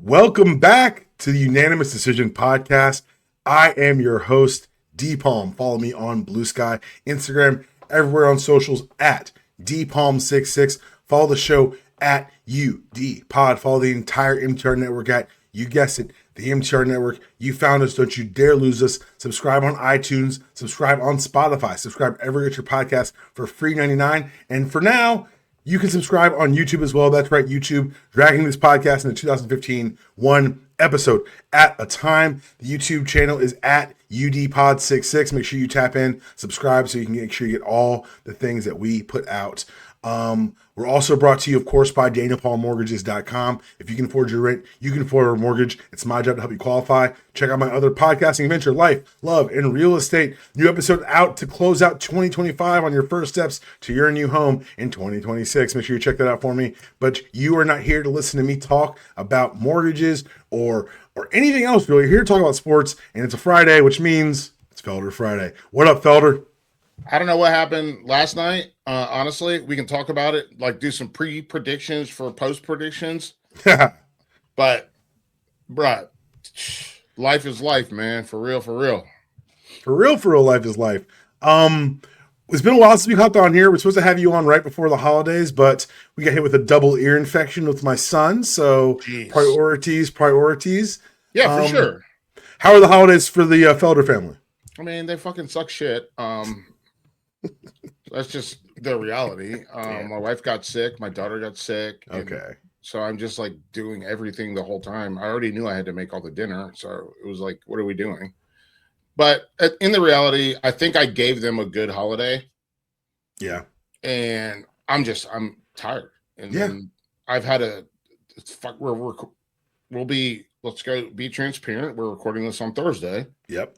Welcome back to the Unanimous Decision Podcast. I am your host, D Palm. Follow me on Blue Sky, Instagram, everywhere on socials at DPalm66. Follow the show at UD Pod. Follow the entire MTR network at, you guessed it, the MTR network. You found us. Don't you dare lose us. Subscribe on iTunes. Subscribe on Spotify. Subscribe everywhere you get your podcast for free 99. And for now, you can subscribe on YouTube as well. That's right, YouTube, dragging this podcast into 2015, one episode at a time. The YouTube channel is at UDPod66. Make sure you tap in, subscribe, so you can make sure you get all the things that we put out. We're also brought to you, of course, by DanielPaulMortgages.com. If you can afford your rent, you can afford a mortgage. It's my job to help you qualify. Check out my other podcasting venture, Life, Love, and Real Estate. New episode out to close out 2025 on your first steps to your new home in 2026. Make sure you check that out for me. But you are not here to listen to me talk about mortgages or anything else, really. You're here to talk about sports, and it's a Friday, which means it's Felder Friday. What up, Felder? I don't know what happened last night. Honestly, we can talk about it, like do some pre-predictions for post-predictions. But, bruh, life is life, man. For real, for real. For real, life is life. It's been a while since we hopped on here. We're supposed to have you on right before the holidays, but we got hit with a double ear infection with my son. So Jeez. priorities. Yeah, for sure. How are the holidays for the Felder family? I mean, they fucking suck shit. That's just the reality. My wife got sick. My daughter got sick. Okay. So I'm just like doing everything the whole time. I already knew I had to make all the dinner. So it was like, what are we doing? But in the reality, I think I gave them a good holiday. Yeah. And I'm tired. And then I've had let's go be transparent. We're recording this on Thursday. Yep.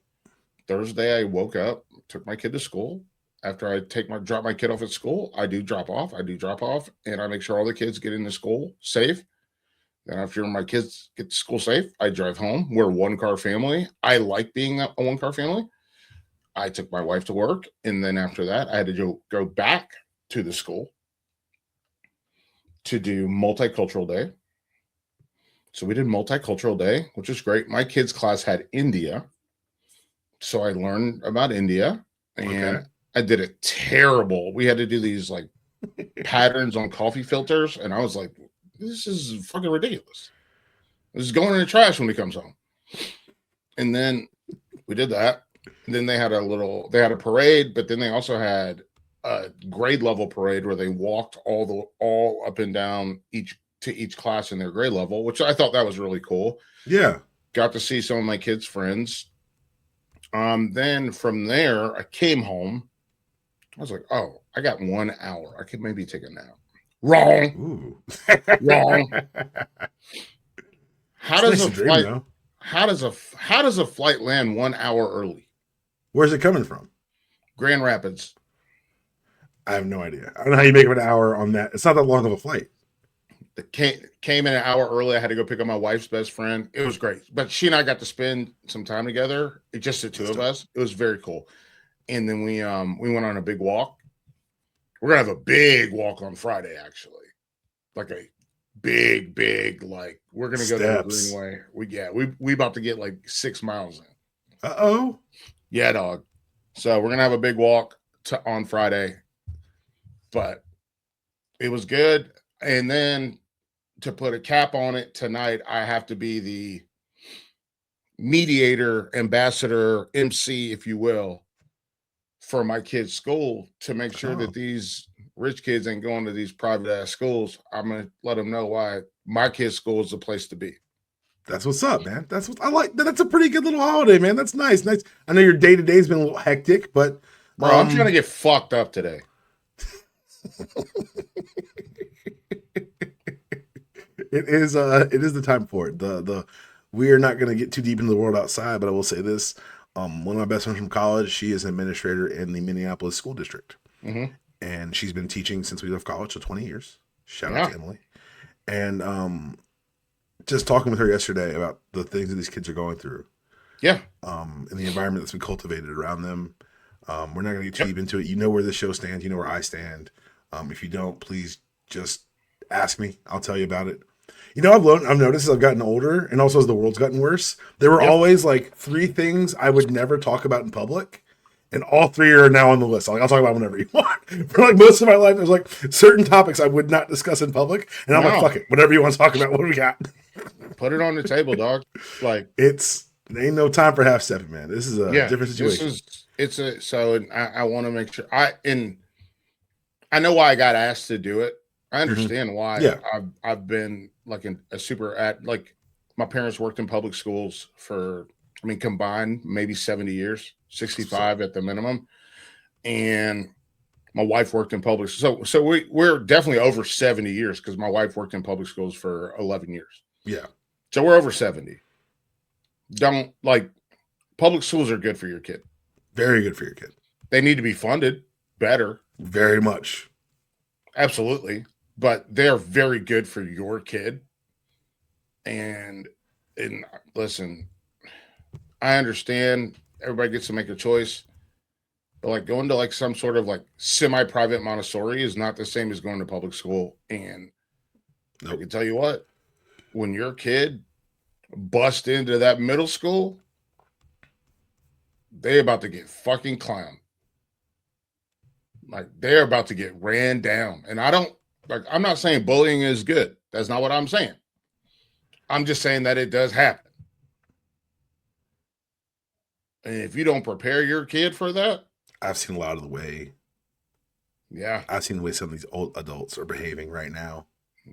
Thursday, I woke up, took my kid to school. After I drop my kid off at school, I do drop off, and I make sure all the kids get into school safe. Then after my kids get to school safe, I drive home. We're a one-car family. I like being a one-car family. I took my wife to work, and then after that, I had to go back to the school to do multicultural day. So we did multicultural day, which is great. My kids' class had India. So I learned about India, and I did it terrible. We had to do these like patterns on coffee filters, and I was like, this is fucking ridiculous. This is going in the trash when he comes home. And then we did that. And then they had a parade, but then they also had a grade level parade where they walked all up and down each class in their grade level, which I thought that was really cool. Yeah. Got to see some of my kids' friends. Then from there, I came home. I was like, oh, I got 1 hour. I could maybe take a nap. Wrong. Wrong. How does a flight land 1 hour early? Where's it coming from? Grand Rapids. I have no idea. I don't know how you make up an hour on that. It's not that long of a flight. It came in an hour early. I had to go pick up my wife's best friend. It was great. But she and I got to spend some time together. It's just the two of us. It was very cool. And then we went on a big walk. We're gonna have a big walk on Friday, actually. Like a big, like we're gonna go to the Greenway. We about to get like 6 miles in. Uh-oh. Yeah, dog. So we're gonna have a big walk on Friday. But it was good. And then to put a cap on it tonight, I have to be the mediator, ambassador, MC, if you will, for my kids' school to make sure that these rich kids ain't going to these private ass schools. I'm going to let them know why my kids' school is the place to be. That's what's up, man. That's what I like. That's a pretty good little holiday, man. That's nice. Nice. I know your day-to-day has been a little hectic, but bro, I'm trying to get fucked up today. It is the time for it. We are not going to get too deep into the world outside, but I will say this. One of my best friends from college, she is an administrator in the Minneapolis school district. Mm-hmm. And she's been teaching since we left college, so 20 years. Shout out to Emily. And just talking with her yesterday about the things that these kids are going through. Yeah. And the environment that's been cultivated around them. We're not going to get too deep into it. You know where this show stands. You know where I stand. If you don't, please just ask me. I'll tell you about it. You know, I've noticed as I've gotten older, and also as the world's gotten worse, there were always like 3 things I would never talk about in public, and all 3 are now on the list. Like, I'll talk about whenever you want. For like most of my life, there's like certain topics I would not discuss in public, and I'm like, fuck it, whatever you want to talk about, what do we got? Put it on the table, dog. Like, there ain't no time for half stepping, man. This is a different situation. I want to make sure I know why I got asked to do it. I understand why. Yeah. I've been like like my parents worked in public schools for, I mean, combined maybe 70 years, 65 at the minimum. And my wife worked in public. So we're definitely over 70 years because my wife worked in public schools for 11 years. Yeah. So we're over 70. Public schools are good for your kid. Very good for your kid. They need to be funded better. Very much. Absolutely. But they're very good for your kid. And listen, I understand everybody gets to make a choice, but like going to like some sort of like semi-private Montessori is not the same as going to public school. And I can tell you what, when your kid bust into that middle school, they about to get fucking clowned. Like, they're about to get ran down. And I'm not saying bullying is good. That's not what I'm saying. I'm just saying that it does happen. And if you don't prepare your kid for that. I've seen a lot of the way. Yeah. I've seen the way some of these old adults are behaving right now.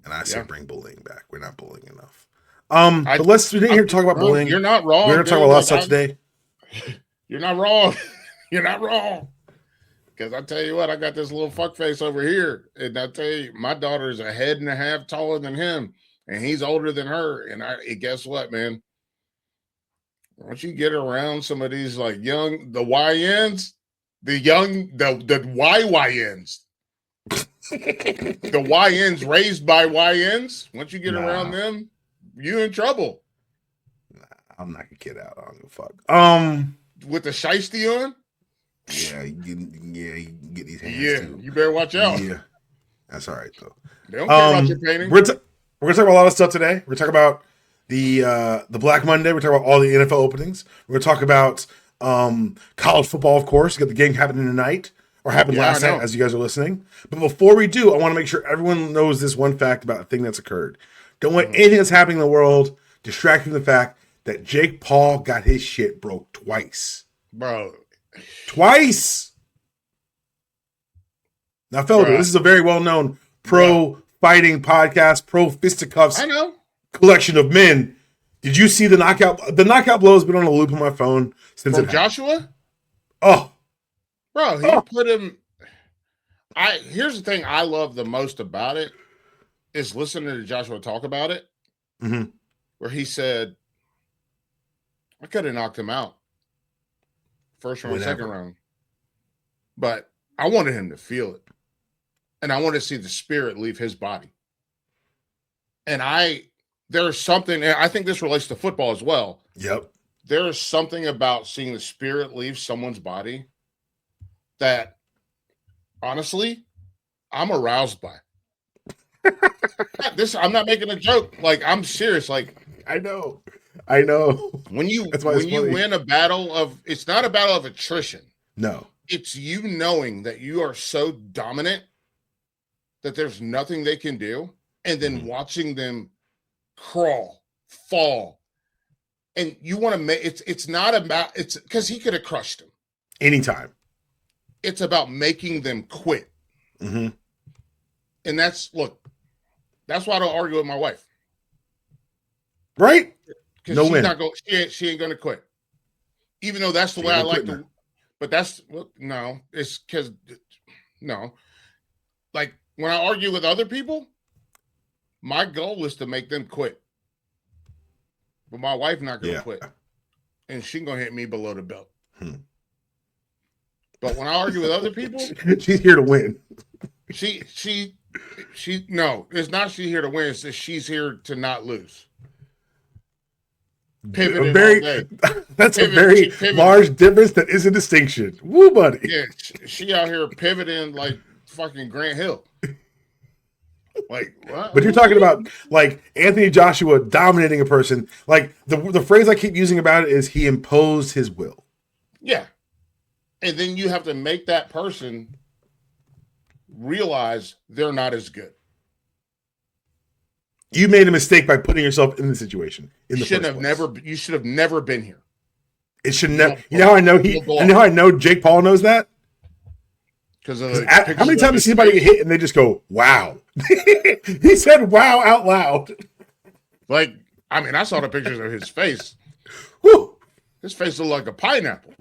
And I say bring bullying back. We're not bullying enough. But we didn't hear to talk about bullying. You're not wrong. We're going to talk about a lot of stuff today. You're not wrong. You're not wrong. Because I tell you what, I got this little fuckface over here. And I tell you, my daughter is 1.5 heads taller than him. And he's older than her. And guess what, man? Once you get around some of these like young, the YNs, the YYNs, the YNs raised by YNs, once you get around them, you in trouble. I'm not a kid out. I don't give a fuck. With the shiesty on? Yeah, you can get these hands too. You better watch out. Yeah, that's all right though. They don't care about your painting. We're gonna talk about a lot of stuff today. We're gonna talk about the Black Monday. We're talking about all the NFL openings. We're gonna talk about college football, of course. We got the game happening tonight, or happened last night, as you guys are listening. But before we do, I want to make sure everyone knows this one fact about a thing that's occurred. Don't let anything that's happening in the world distract you from the fact that Jake Paul got his shit broke twice. Bro. Twice. Now, Felder, this is a very well-known pro fighting podcast, pro fisticuffs collection of men. Did you see the knockout? The knockout blow has been on a loop on my phone since it Joshua? Oh. Bro, he put him. Here's the thing I love the most about it is listening to Joshua talk about it, where he said, I could have knocked him out. First round, second round. But I wanted him to feel it. And I wanted to see the spirit leave his body. And there's something, and I think this relates to football as well. Yep. There is something about seeing the spirit leave someone's body that, honestly, I'm aroused by. I'm not making a joke. Like, I'm serious. Like, I know. When you win a battle it's not a battle of attrition. No. It's you knowing that you are so dominant that there's nothing they can do, and then watching them crawl, fall. And you want to make it's not about it's because he could have crushed him anytime. It's about making them quit. And that's why I don't argue with my wife. Right? Because she's not going. She ain't going to quit, even though that's the way I like to. But it's because like when I argue with other people, my goal is to make them quit. But my wife not going to quit, and she going to hit me below the belt. But when I argue with other people, she's here to win. No, it's not she here to win. It's that she's here to not lose. That's a very large difference. That is a distinction. Woo, buddy. Yeah, she out here pivoting like fucking Grant Hill. Like what? But you're talking about like Anthony Joshua dominating a person. Like the phrase I keep using about it is he imposed his will. Yeah. And then you have to make that person realize they're not as good. You made a mistake by putting yourself in the situation. In the You should have never been here. It should never. You know how I know how I know Jake Paul knows that? Because how many times does somebody get hit and they just go, "Wow"? He said "wow" out loud. Like, I mean, I saw the pictures of his face. Whew. His face looked like a pineapple.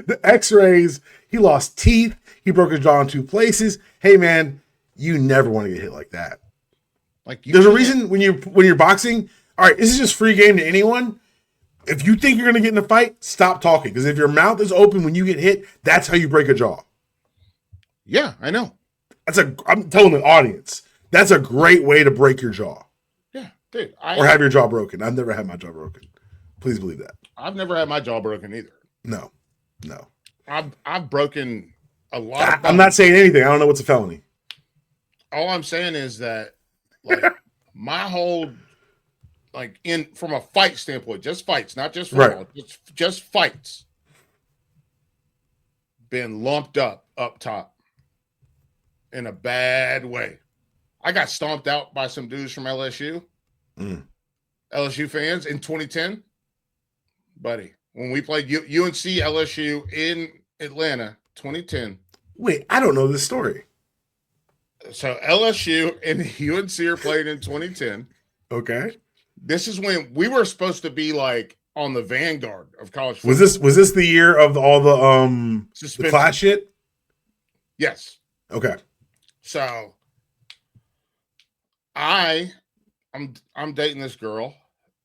The X-rays. He lost teeth. He broke his jaw in 2 places. Hey, man, you never want to get hit like that. Like, there's a reason when you're boxing. All right, this is just free game to anyone. If you think you're going to get in a fight, stop talking. Because if your mouth is open when you get hit, that's how you break a jaw. Yeah, I know. I'm telling the audience, that's a great way to break your jaw. Yeah, dude. Or have your jaw broken. I've never had my jaw broken. Please believe that. I've never had my jaw broken either. No. I've broken a lot. I'm not saying anything. I don't know what's a felony. All I'm saying is that, like, my whole, like, from a fight standpoint, just fights, not just football, just fights, been lumped up top in a bad way. I got stomped out by some dudes from LSU, LSU fans in 2010, buddy. When we played UNC LSU in Atlanta, 2010. Wait, I don't know this story. So LSU and UNC are playing in 2010. Okay. This is when we were supposed to be like on the vanguard of college football. Was this the year of all the class shit? Yes. Okay. So I'm dating this girl,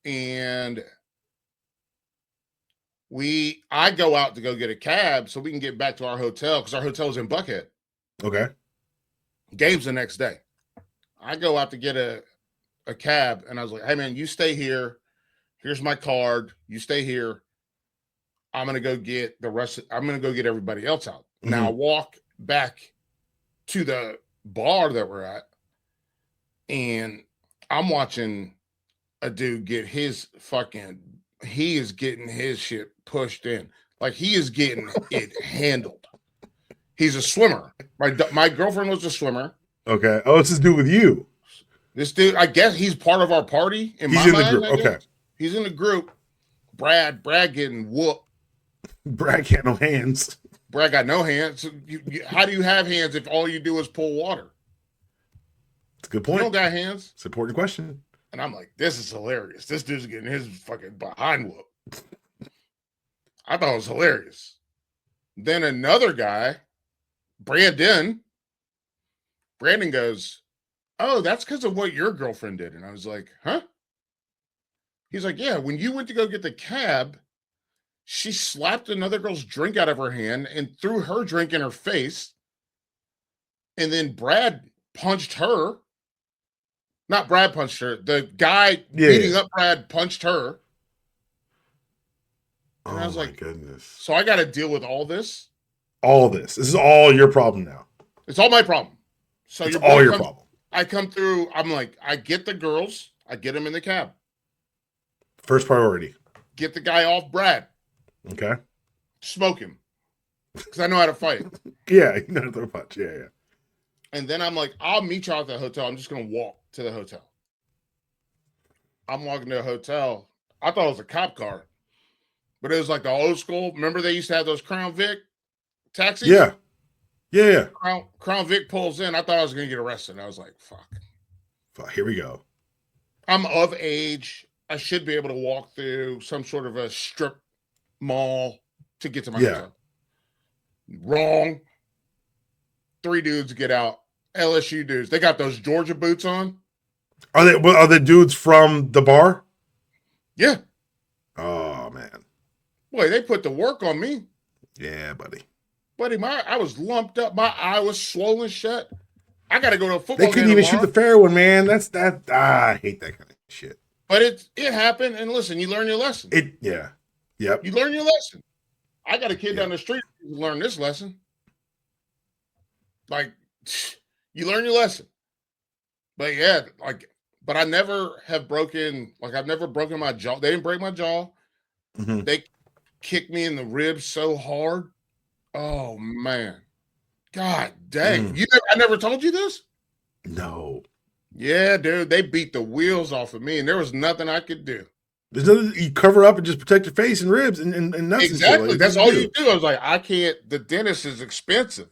and I go out to go get a cab so we can get back to our hotel, because our hotel is in Buckhead. Okay. Game's the next day. I go out to get a cab, and I was like, "Hey man, you stay here. Here's my card. You stay here. I'm gonna go get everybody else out." Mm-hmm. Now I walk back to the bar that we're at, and I'm watching a dude get he is getting his shit pushed in. Like, he is getting it handled. He's a swimmer. My girlfriend was a swimmer. Okay. Oh, it's this dude with you. This dude, I guess he's part of our party. He's in the group. Okay. He's in the group. Brad getting whooped. Brad got no hands. Brad got no hands. How do you have hands if all you do is pull water? It's a good point. You don't got hands. It's an important question. And I'm like, this is hilarious. This dude's getting his fucking behind whooped. I thought it was hilarious. Then another guy, Brandon goes, "Oh, that's because of what your girlfriend did." And I was like, "Huh?" He's like, "Yeah, when you went to go get the cab, she slapped another girl's drink out of her hand and threw her drink in her face. And then Brad punched her. Not Brad punched her. The guy beating up Brad punched her." And I was like, goodness. So I got to deal with all this? All this. This is all your problem now. It's all my problem. So it's all your problem. I come through. I'm like, I get the girls. I get them in the cab. First priority. Get the guy off Brad. Okay. Smoke him. Because I know how to fight. Yeah, you know how to throw a punch. Yeah. And then I'm like, I'll meet you at the hotel. I'm just going to walk to the hotel. I'm walking to the hotel. I thought it was a cop car. But it was like the old school. Remember they used to have those Crown Vic taxis? Yeah. Crown Vic pulls in. I thought I was going to get arrested. And I was like, fuck. Here we go. I'm of age. I should be able to walk through some sort of a strip mall to get to my hotel. Wrong. 3 dudes get out. LSU dudes. They got those Georgia boots on. Are they dudes from the bar? Yeah. Oh, man. Boy, they put the work on me. Yeah, buddy. I was lumped up. My eye was swollen shut. I got to go to a football game. They couldn't even shoot the fair one, man. I hate that kind of shit. But it happened. And listen, you learn your lesson. Yep. You learn your lesson. I got a kid down the street who learned this lesson. Like, you learn your lesson. But yeah, like, but I never have broken, like, I've never broken my jaw. They didn't break my jaw. Mm-hmm. They kicked me in the ribs so hard. Oh man. God dang. I never told you this? No. Yeah, dude. They beat the wheels off of me, and there was nothing I could do. There's nothing, you cover up and just protect your face and ribs and nuts and shit. Exactly. That's all you do. I was like, I can't, the dentist is expensive.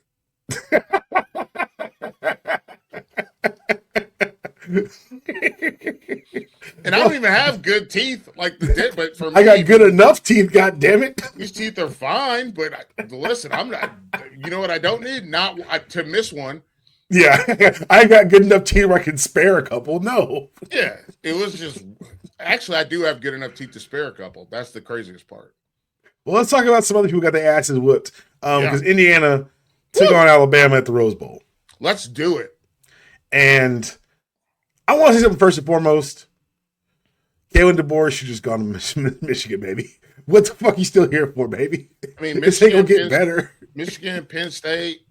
And I don't even have good teeth like the dent, but for me, I got good enough teeth, god damn it. These teeth are fine, but listen, I'm not, you know what I don't need? To miss one. Yeah, I got good enough teeth where I can spare a couple. No. Yeah, it was just, actually, I do have good enough teeth to spare a couple. That's the craziest part. Well, let's talk about some other people who got their asses whooped. Because Indiana took on Alabama at the Rose Bowl. Let's do it. And I want to say something first and foremost. Kalen DeBoer should just gone to Michigan, baby. What the fuck you still here for, baby? I mean, this ain't gonna get better. Michigan, Penn State,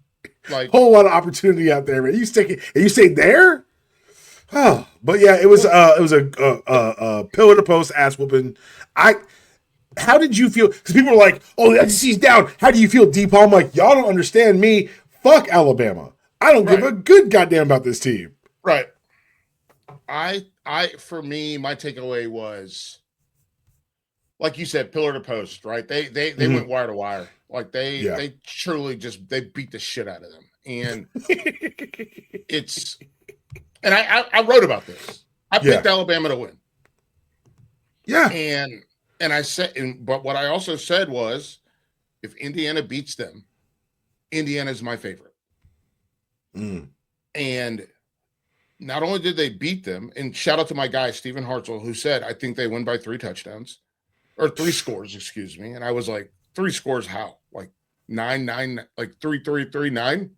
like whole lot of opportunity out there, man. You stay there? Oh, but yeah, it was a pillar to post ass whooping. How did you feel? Because people were like, "Oh, the SEC's down." How do you feel, DePaul? I'm like, y'all don't understand me. Fuck Alabama. I don't give a good goddamn about this team. Right. For me, my takeaway was, like you said, pillar to post, right? They went wire to wire. Like they truly they beat the shit out of them. And and I wrote about this. I picked Alabama to win. Yeah. And I said, but what I also said was, if Indiana beats them, Indiana's my favorite. And not only did they beat them, and shout out to my guy, Stephen Hartzell, who said, I think they win by 3 touchdowns or 3 scores, excuse me. And I was like, 3 scores, how? Like 9, like 3, 9?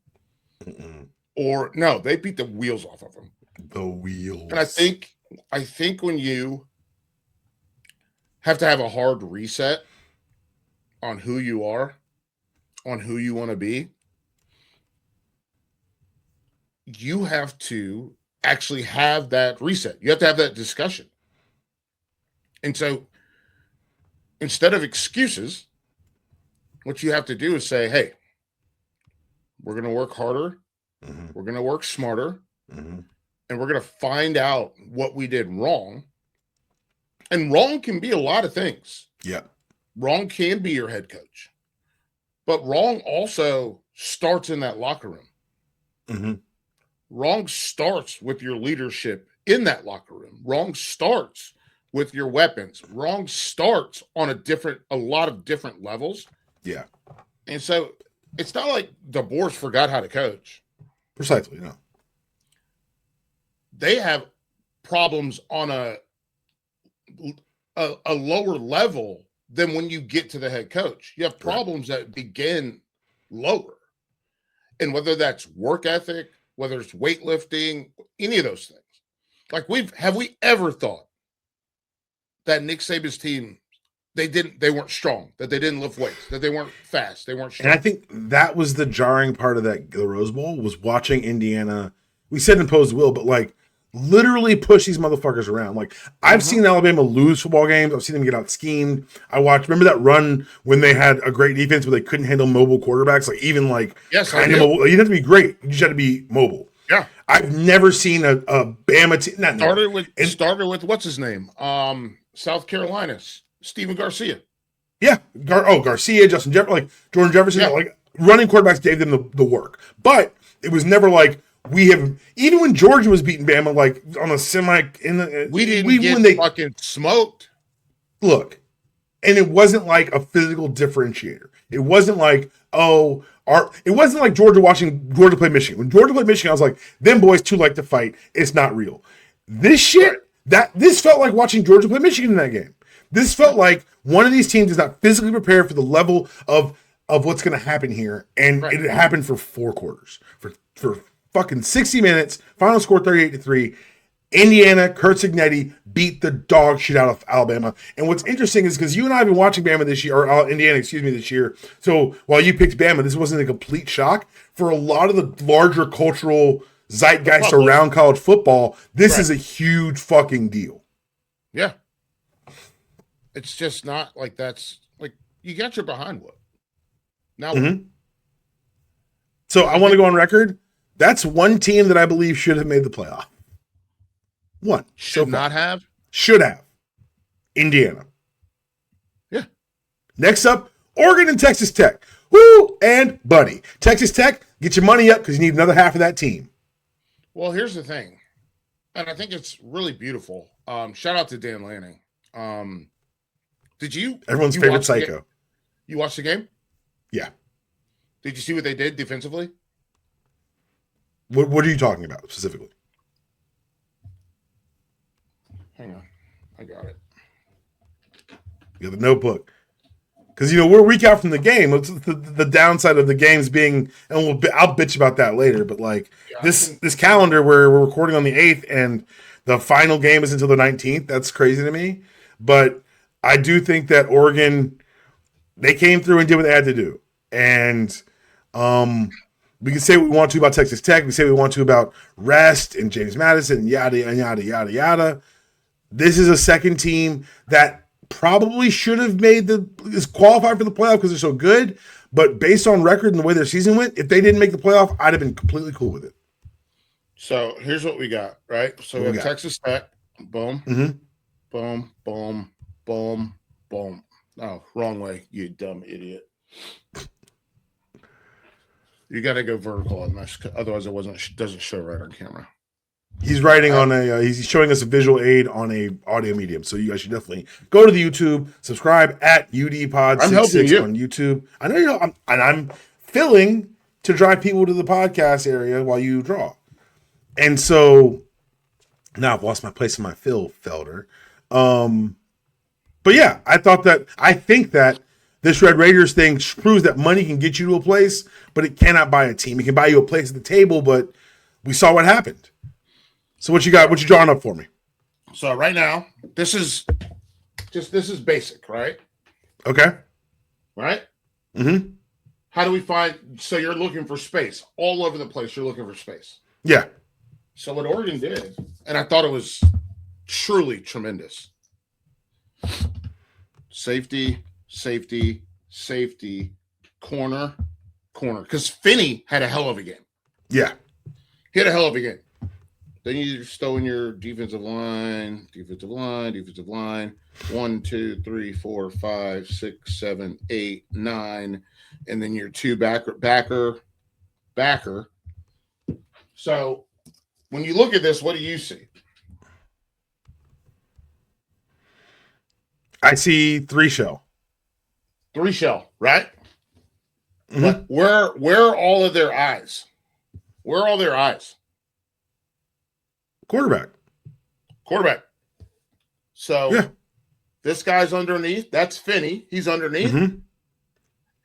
Or no, they beat the wheels off of them. The wheels. And I think when you have to have a hard reset on who you are, on who you want to be, you have to actually have that reset. You have to have that discussion. And so instead of excuses, what you have to do is say, hey, we're going to work harder. We're going to work smarter. And we're going to find out what we did wrong. And wrong can be a lot of things. Yeah. Wrong can be your head coach. But wrong also starts in that locker room. Wrong starts with your leadership in that locker room. Wrong starts with your weapons. Wrong starts on a lot of different levels. Yeah. And so it's not like DeBoer forgot how to coach. Precisely, no. They have problems on a lower level than when you get to the head coach. You have problems that begin lower. And whether that's work ethic, whether it's weightlifting, any of those things. Like have we ever thought that Nick Saban's team, they weren't strong, that they didn't lift weights, that they weren't fast, they weren't strong? And I think that was the jarring part of the Rose Bowl, was watching Indiana. We said imposed will, but like literally push these motherfuckers around. Like I've seen Alabama lose football games. I've seen them get out schemed. Remember that run when they had a great defense where they couldn't handle mobile quarterbacks? Like even like kind of mobile. You didn't have to be great. You just had to be mobile. Yeah. I've never seen a Bama team. Started with what's his name? South Carolina, Stephen Garcia. Yeah. Garcia, Justin Jefferson, like Jordan Jefferson, like running quarterbacks gave them the work. But it was never like, even when Georgia was beating Bama, like on a semi we didn't get fucking smoked. Look, and it wasn't like a physical differentiator. It wasn't like, it wasn't like Georgia watching Georgia play Michigan. When Georgia played Michigan, I was like, them boys too like to fight. It's not real. This shit, this felt like watching Georgia play Michigan in that game. This felt like one of these teams is not physically prepared for the level of what's going to happen here, and it happened for 4 quarters, for fucking 60 minutes, final score 38-3. Indiana, Kurt Signetti beat the dog shit out of Alabama. And what's interesting is because you and I have been watching Bama this year, or Indiana, this year. So while you picked Bama, this wasn't a complete shock. For a lot of the larger cultural zeitgeist around college football, this is a huge fucking deal. Yeah. It's just not like that's like you got your behind what? Now So I want to go on record. That's one team that I believe should have made the playoff. One. Should not have? Should have. Indiana. Yeah. Next up, Oregon and Texas Tech. Woo! And buddy. Texas Tech, get your money up because you need another half of that team. Well, here's the thing. And I think it's really beautiful. Shout out to Dan Lanning. Did you? Everyone's favorite psycho. You watched the game? Yeah. Did you see what they did defensively? What are you talking about specifically? Hang on. I got it. You got the notebook. Because, we're a week out from the game. It's the downside of the games being, and I'll bitch about that later, but this calendar where we're recording on the 8th and the final game is until the 19th, that's crazy to me. But I do think that Oregon, they came through and did what they had to do. And we can say what we want to about Texas Tech. We say what we want to about Rest and James Madison, yada, yada, yada, yada. This is a second team that probably should have is qualified for the playoff because they're so good. But based on record and the way their season went, if they didn't make the playoff, I'd have been completely cool with it. So here's what we got, right? So we have Texas Tech. Boom. Mm-hmm. Boom, boom, boom, boom. Oh, wrong way, you dumb idiot. You got to go vertical on this, otherwise it doesn't show right on camera. He's writing on he's showing us a visual aid on a audio medium, so you guys should definitely go to the YouTube, subscribe at UDPod66 on YouTube. I know I'm filling to drive people to the podcast area while you draw, and so now I've lost my place in my fill, Felder. But yeah, I think that this Red Raiders thing proves that money can get you to a place, but it cannot buy a team. It can buy you a place at the table, but we saw what happened. So what you got? What you drawing up for me? So right now, this is basic, right? Okay. Right? Mm-hmm. How do we find? So you're looking for space all over the place. You're looking for space. Yeah. So what Oregon did, and I thought it was truly tremendous. Safety, safety, safety, corner. Because Finney had a hell of a game. Yeah. He had a hell of a game. Then you stow in your defensive line. 1, 2, 3, 4, 5, 6, 7, 8, 9. And then your two backer. So when you look at this, what do you see? I see 3 shell. 3 shell, right? Mm-hmm. But where are all of their eyes? Where are all their eyes? Quarterback. So this guy's underneath. That's Finney. He's underneath. Mm-hmm.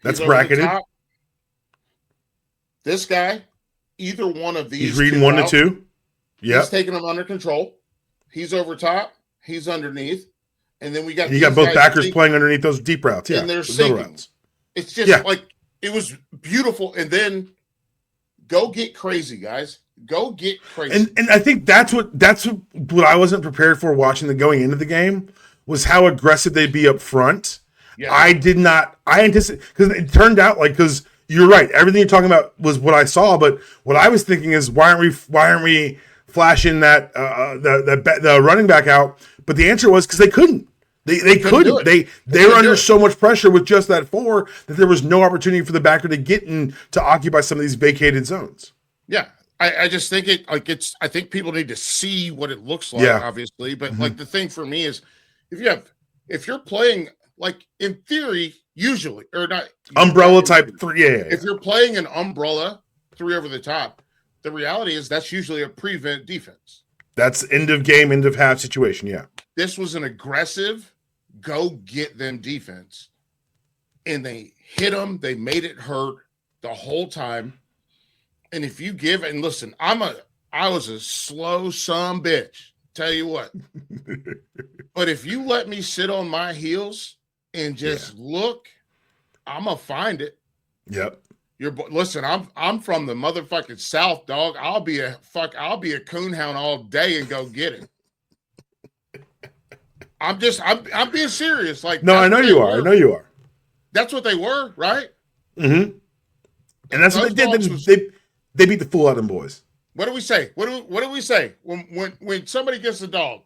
That's bracketed. This guy, either one of these. He's reading 1 to 2. Yeah. He's taking them under control. He's over top. He's underneath. And then we got you got both backers playing underneath those deep routes. Yeah. And they're sinking. It's just like it was beautiful. And then go get crazy, guys. Go get crazy. And I think that's what I wasn't prepared for watching going into the game was how aggressive they'd be up front. Yeah. I anticipate because it turned out because you're right. Everything you're talking about was what I saw, but what I was thinking is why aren't we flashing that the running back out? But the answer was because they couldn't. They couldn't. They were under so much pressure with just that 4 that there was no opportunity for the backer to get in to occupy some of these vacated zones. Yeah. I just think I think people need to see what it looks like, obviously. But the thing for me is if you're playing in theory, usually or not umbrella type 3. Yeah. If you're playing an umbrella 3 over the top, the reality is that's usually a prevent defense. That's end of game, end of half situation. Yeah. This was an aggressive go get them defense. And they hit them. They made it hurt the whole time. And if you give and listen, I was a slow son bitch. Tell you what. But if you let me sit on my heels and just look, I'm gonna find it. Yep. Listen, I'm from the motherfucking South, dog. I'll be a coonhound all day and go get it. I'm being serious. Like, no, I know you are. I know you are. That's what they were, right? Mm-hmm. And that's what they did. They beat the fool out of them boys. What do we say? What do we say when somebody gets a dog,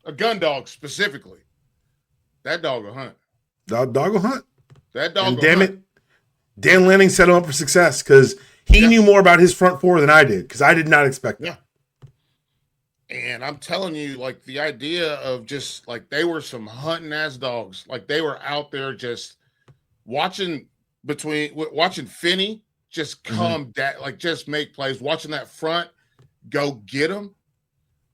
a gun dog specifically? That dog will hunt. Dog will hunt. That dog. And damn it, Dan Lanning set him up for success because he knew more about his front four than I did because I did not expect that. Yeah. And I'm telling you, like, the idea of just like they were some hunting ass dogs. Like, they were out there just watching Finney just come like just make plays, watching that front go get them,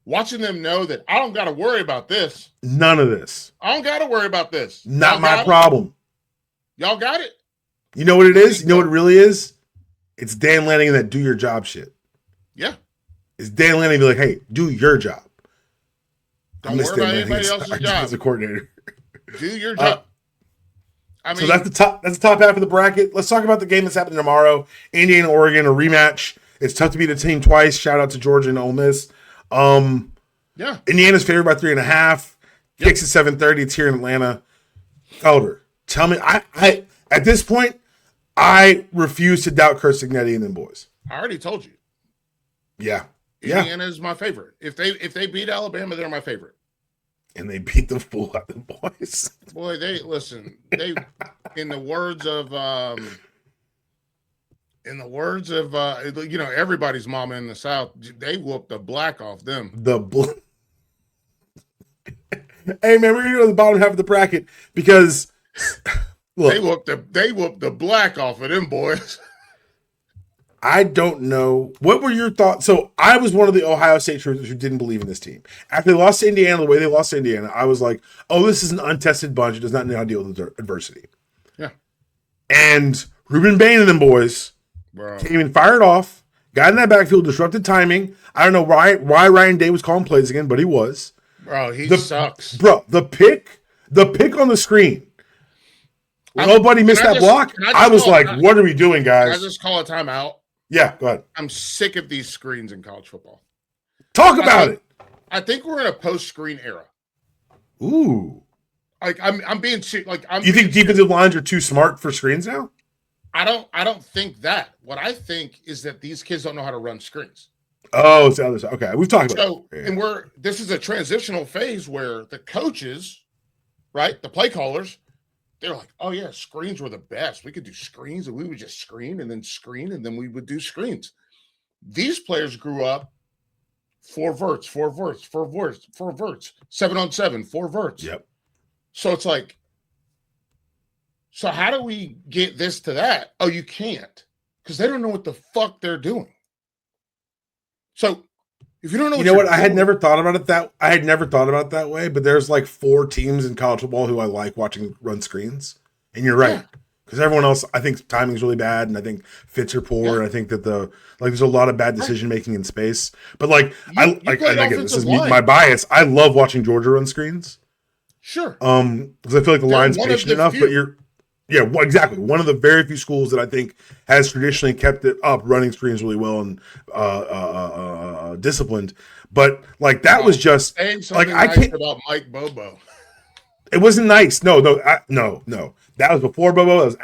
watching them know that I don't got to worry about this. None of this. I don't got to worry about this. Not my problem. Y'all got it? You know what it is? You know what it really is? It's Dan Lanning and that do your job shit. Yeah. It's Dan Lanning be like, hey, do your job. Don't worry about anybody else's job. As a coordinator. Do your job. So that's the top half of the bracket. Let's talk about the game that's happening tomorrow. Indiana, Oregon, a rematch. It's tough to beat a team twice. Shout out to Georgia and Ole Miss. Yeah. Indiana's favored by 3.5. Kicks at 7:30. It's here in Atlanta. Felder, tell me, I at this point, I refuse to doubt Kurt Signetti and them boys. I already told you. Yeah. Indiana is my favorite. If they beat Alabama, they're my favorite. And they beat the fool out of the boys. Boy, they in the words of everybody's mama in the South, they whooped the black off them. Hey man, we're gonna go to the bottom half of the bracket because look, they whooped the black off of them boys. I don't know. What were your thoughts? So I was one of the Ohio State troopers who didn't believe in this team. After they lost to Indiana, the way they lost to Indiana, I was like, oh, this is an untested bunch. It does not know how to deal with adversity. Yeah. And Ruben Bain and them boys came and fired off, got in that backfield, disrupted timing. I don't know why Ryan Day was calling plays again, but he was. Bro, he sucks. Bro, the pick on the screen. Nobody missed that block. I was like, what are we doing, guys? Can I just call a timeout? Yeah, go ahead. I'm sick of these screens in college football. Talk about it. I think we're in a post-screen era. Ooh. Like I'm being like I'm. You think defensive lines are too smart for screens now? I don't think that. What I think is that these kids don't know how to run screens. Oh, it's the other side. Okay, we've talked about it. And this is a transitional phase where the coaches, right, the play callers, they're like, oh yeah, screens were the best. We could do screens and we would just screen and then we would do screens. These players grew up 4 verts, 7-on-7, 4 verts. Yep. So it's like, so how do we get this to that? Oh, you can't, because they don't know what the fuck they're doing. So if you don't know, I had never thought about it that way. But there's like 4 teams in college football who I like watching run screens, and you're right, because everyone else, I think timing's really bad, and I think fits are poor, and I think that there's a lot of bad decision making in space. But this is my bias. I love watching Georgia run screens. Sure. Because I feel like the line's patient enough, but exactly. One of the very few schools that I think has traditionally kept it up, running screens really well and disciplined. But like that was just like I can't about Mike Bobo. It wasn't nice. No. That was before Bobo.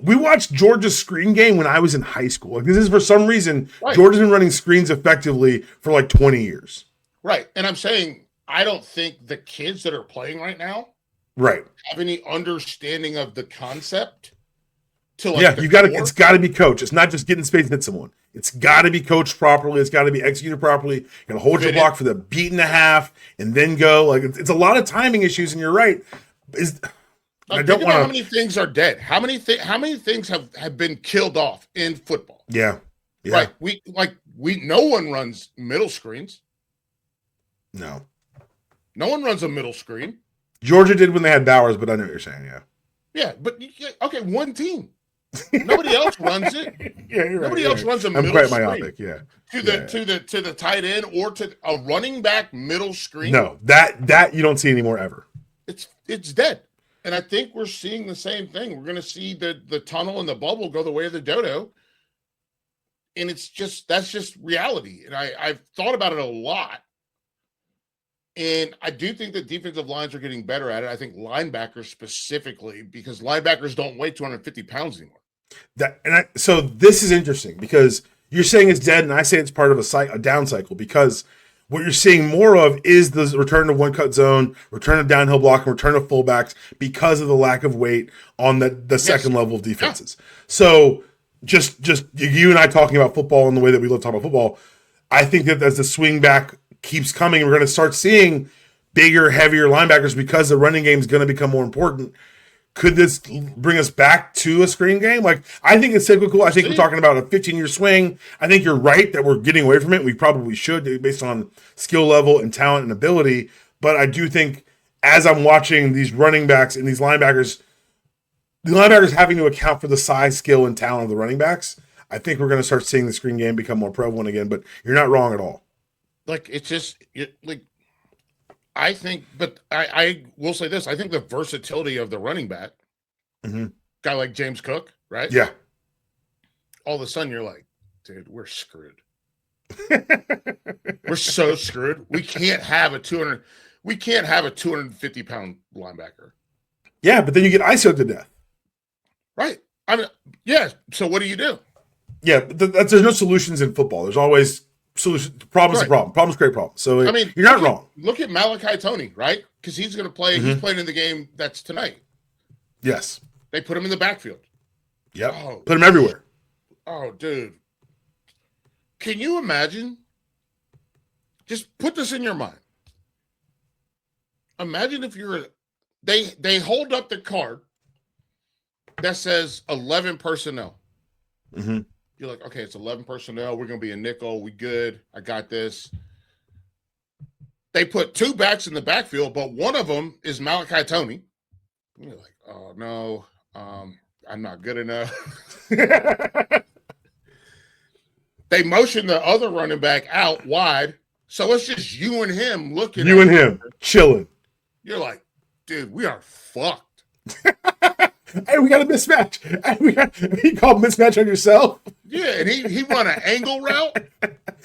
We watched Georgia's screen game when I was in high school. Like, this is for some reason Georgia's been running screens effectively for like 20 years. Right, and I'm saying I don't think the kids that are playing right now. Right. Have any understanding of the concept? It's got to be coached. It's not just get in space and hit someone. It's got to be coached properly. It's got to be executed properly. You got to hold your block for the beat and a half and then go. Like it's a lot of timing issues, and you're right. I don't want how many things are dead. How many things have been killed off in football? Yeah. Right. No one runs middle screens. No one runs a middle screen. Georgia did when they had Bowers, but I know what you're saying, yeah. Yeah, but okay, one team. Nobody else runs it. Yeah, you're right. Nobody else runs a middle screen. I'm quite myopic, to the tight end or to a running back middle screen. No, that you don't see anymore ever. It's dead. And I think we're seeing the same thing. We're going to see the tunnel and the bubble go the way of the dodo. And that's just reality. And I've thought about it a lot. And I do think that defensive lines are getting better at it. I think linebackers specifically, because linebackers don't weigh 250 pounds anymore. So this is interesting because you're saying it's dead, and I say it's part of a down cycle, because what you're seeing more of is the return to one-cut zone, return to downhill block, and return to fullbacks because of the lack of weight on the second level of defenses. Yeah. So just you and I talking about football and the way that we love talking about football, I think that as the swing back keeps coming, we're going to start seeing bigger, heavier linebackers because the running game is going to become more important. Could this bring us back to a screen game? Like, I think it's cyclical. I think we're talking about a 15-year swing. I think you're right that we're getting away from it. We probably should, based on skill level and talent and ability. But I do think as I'm watching these running backs and these linebackers, the linebackers having to account for the size, skill, and talent of the running backs, I think we're going to start seeing the screen game become more prevalent again. But you're not wrong at all. Like, it's just like, I think, but I will say this. I think the versatility of the running back, guy like James Cook, right? Yeah. All of a sudden you're like, dude, we're screwed. We're so screwed. We can't have a 250-pound linebacker. Yeah, but then you get ISO'd to death. Right. I mean, yeah. So what do you do? Yeah, but there's no solutions in football. There's always solution. Problem's a problem. Problem's create problems. So I mean, you're not wrong. Look at Malachi Toney, right? Because he's going to play. He's playing in the game that's tonight. Yes. They put him in the backfield. Yep. Put him everywhere. Oh, dude. Can you imagine? Just put this in your mind. Imagine if they hold up the card that says 11 personnel. Mm-hmm. You're like, okay, it's 11 personnel. We're going to be a nickel. We good. I got this. They put two backs in the backfield, but one of them is Malachi Toney. And you're like, oh, no, I'm not good enough. They motion the other running back out wide, so it's just you and him looking. You and him chilling. You're like, dude, we are fucked. Hey, we got a mismatch. Hey, you called mismatch on yourself? Yeah, and he run an angle route.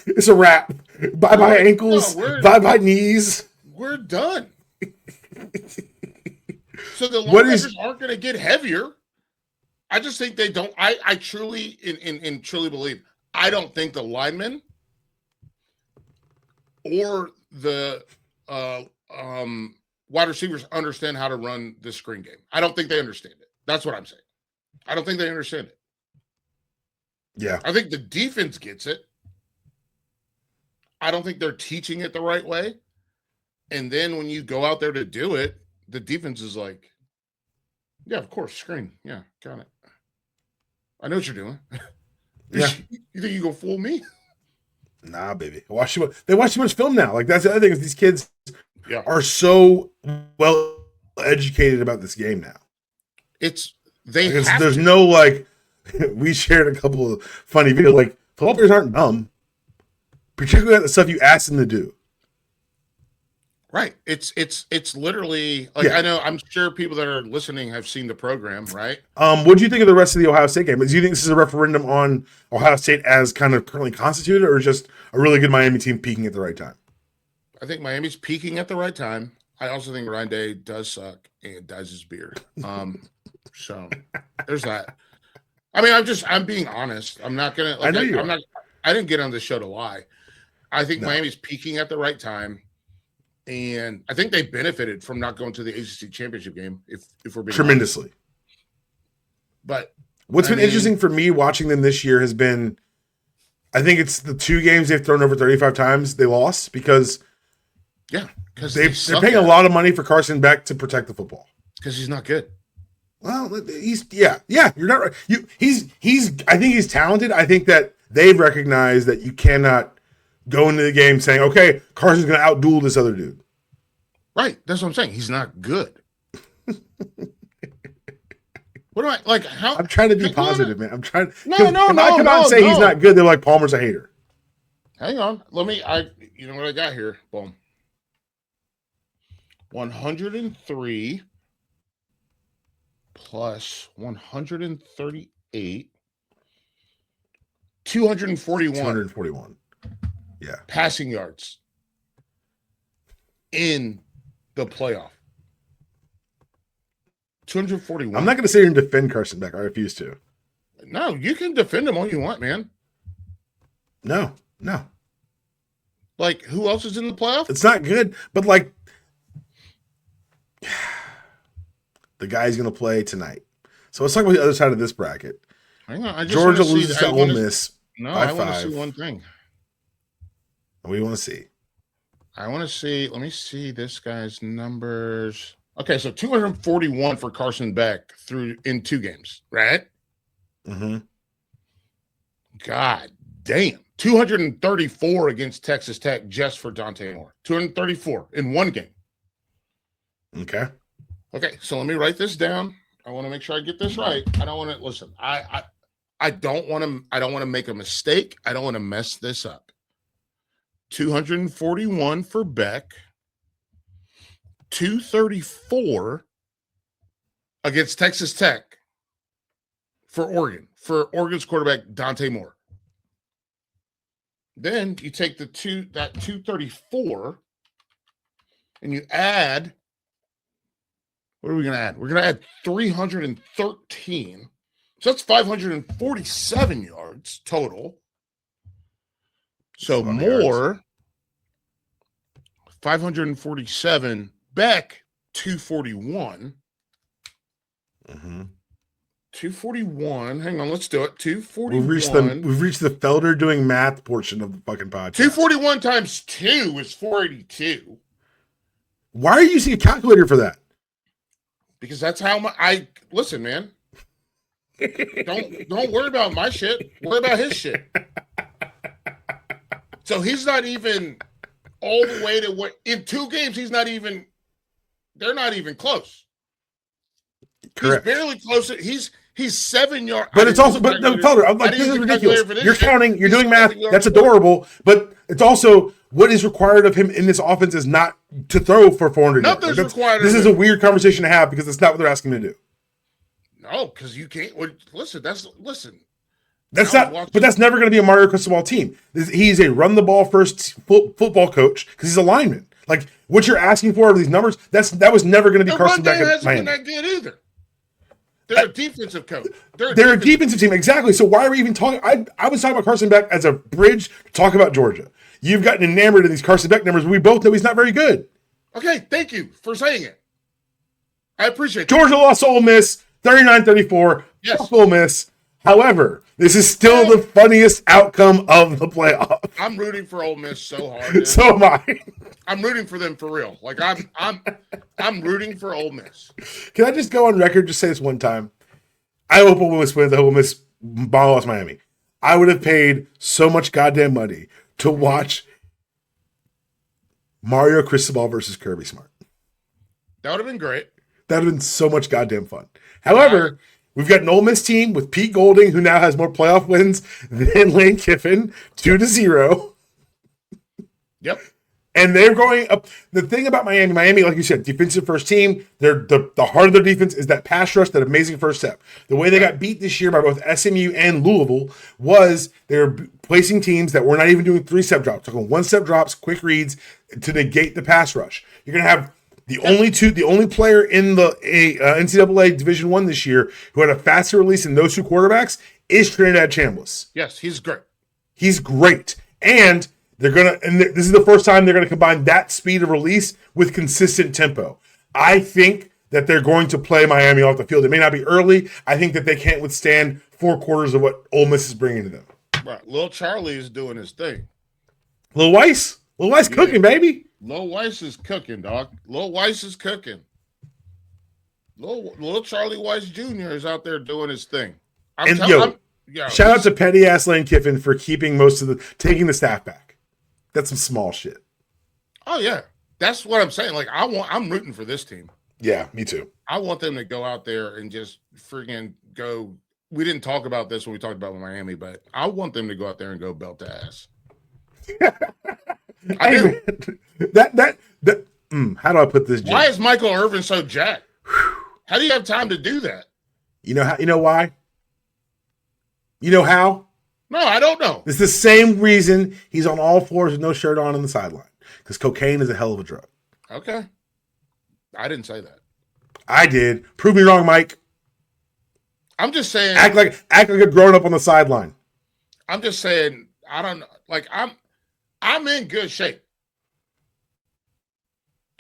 It's a wrap. Bye-bye ankles. Bye-bye knees. We're done. So the linebackers aren't going to get heavier. I just think they don't. I truly and truly believe, I don't think the linemen or the wide receivers understand how to run this screen game. I don't think they understand it. That's what I'm saying. I don't think they understand it. Yeah. I think the defense gets it. I don't think they're teaching it the right way. And then when you go out there to do it, the defense is like, yeah, of course, screen. Yeah, got it. I know what you're doing. Yeah. You think you go fool me? Nah, baby. They watch too much film now. Like, that's the other thing is these kids are so well educated about this game now. There's no, like, we shared a couple of funny videos. Like, football players aren't dumb, particularly the stuff you ask them to do. Right. It's literally like, I know, I'm sure people that are listening have seen the program, right? What do you think of the rest of the Ohio State game? Do you think this is a referendum on Ohio State as kind of currently constituted, or just a really good Miami team peaking at the right time? I think Miami's peaking at the right time. I also think Ryan Day does suck and dyes his beard. So there's that. I mean, I'm being honest. I'm not gonna. Like, I didn't get on this show to lie. I think Miami's peaking at the right time, and I think they benefited from not going to the ACC championship game. If we're being tremendously. Honest. But what's been interesting for me watching them this year has been, I think it's the two games they've thrown over 35 times they lost because they're paying a lot of money for Carson Beck to protect the football because he's not good. Well, you're not right. I think he's talented. I think that they've recognized that you cannot go into the game saying, okay, Carson's going to outduel this other dude. Right. That's what I'm saying. He's not good. What do I like? How I'm trying to be positive, man. I'm trying. No. I come out and say he's not good. They're like, Palmer's a hater. Hang on. You know what I got here? Boom. 103 plus 138. 241. 241. Yeah. Passing yards in the playoff. 241. I'm not going to sit here and defend Carson Beck. I refuse to. No, you can defend him all you want, man. No. Like, who else is in the playoff? It's not good, but like the guy's going to play tonight. So let's talk about the other side of this bracket. Hang on. Georgia loses to Ole Miss. No, by I want to 5. see one thing. What do you want to see? I want to see. Let me see this guy's numbers. Okay, so 241 for Carson Beck in 2 games, right? Mm-hmm. God damn. 234 against Texas Tech just for Dante Moore. 234 in 1 game. Okay. Okay, so let me write this down. I want to make sure I get this right. I don't want to listen. I don't want to make a mistake. I don't want to mess this up. 241 for Beck. 234 against Texas Tech for Oregon's quarterback Dante Moore. Then you take that 234 and you add, what are we going to add? We're going to add 313. So that's 547 yards total. So Moore, 547. Beck, 241. Mm-hmm. 241. Hang on, let's do it. 241. We've reached the Felder doing math portion of the fucking podcast. 241 times 2 is 482. Why are you using a calculator for that? Because that's how listen, man. Don't worry about my shit. Worry about his shit. So he's not even all the way to what in 2 games they're not even close. Correct. He's barely close. He's 7 yards. But it's also, but no, Felder, I'm like, this is ridiculous. You're counting, you're doing math. That's adorable. But it's also what is required of him in this offense is not to throw for 400 yards. Nothing's required. This is a weird conversation to have because that's not what they're asking him to do. No, because you can't. Listen. That's not. But that's never going to be a Mario Cristobal team. He's a run the ball first football coach because he's a lineman. Like what you're asking for of these numbers, that was never going to be Carson Beck at Miami. Hasn't been that good either. They're a defensive coach. They're a defensive team, exactly. So why are we even talking? I was talking about Carson Beck as a bridge to talk about Georgia. You've gotten enamored of these Carson Beck numbers, but we both know he's not very good. Okay, thank you for saying it. I appreciate Georgia lost to Ole Miss 39-34. Yes. Ole Miss. However, this is still the funniest outcome of the playoff. I'm rooting for Ole Miss so hard. Dude. So am I. I'm rooting for them for real. Like I'm rooting for Ole Miss. Can I just go on record? Just say this one time. I hope Ole Miss wins. I hope Ole Miss lost Miami. I would have paid so much goddamn money to watch Mario Cristobal versus Kirby Smart. That would have been great. That would have been so much goddamn fun. However, we've got an Ole Miss team with Pete Golding, who now has more playoff wins than Lane Kiffin, 2-0. Yep. And they're going up. The thing about Miami, like you said, defensive first team, the heart of their defense is that pass rush, that amazing first step. The way they got beat this year by both SMU and Louisville was they were placing teams that were not even doing 3-step drops, talking 1-step drops, quick reads to negate the pass rush. You're going to have the only player in the NCAA Division I this year who had a faster release than those 2 quarterbacks is Trinidad Chambliss. Yes, he's great. He's great. And this is the first time they're gonna combine that speed of release with consistent tempo. I think that they're going to play Miami off the field. It may not be early. I think that they can't withstand 4 quarters of what Ole Miss is bringing to them. Right. Lil Charlie is doing his thing. Lil Weiss cooking, baby. Lil Weiss is cooking, dog. Lil Weiss is cooking. Lil Charlie Weiss Jr. is out there doing his thing. Shout out to petty ass Lane Kiffin for keeping taking the staff back. That's some small shit. Oh yeah, that's what I'm saying. Like I'm rooting for this team. Yeah, me too. I want them to go out there and just freaking go. We didn't talk about this when we talked about Miami, but I want them to go out there and go belt the ass. I do. How do I put this? Why is Michael Irvin so jacked? How do you have time to do that? You know how? You know why? You know how? No, I don't know. It's the same reason he's on all fours with no shirt on the sideline. Because cocaine is a hell of a drug. Okay. I didn't say that. I did. Prove me wrong, Mike. I'm just saying. Act like a grown up on the sideline. I'm just saying. I don't know. Like I'm in good shape.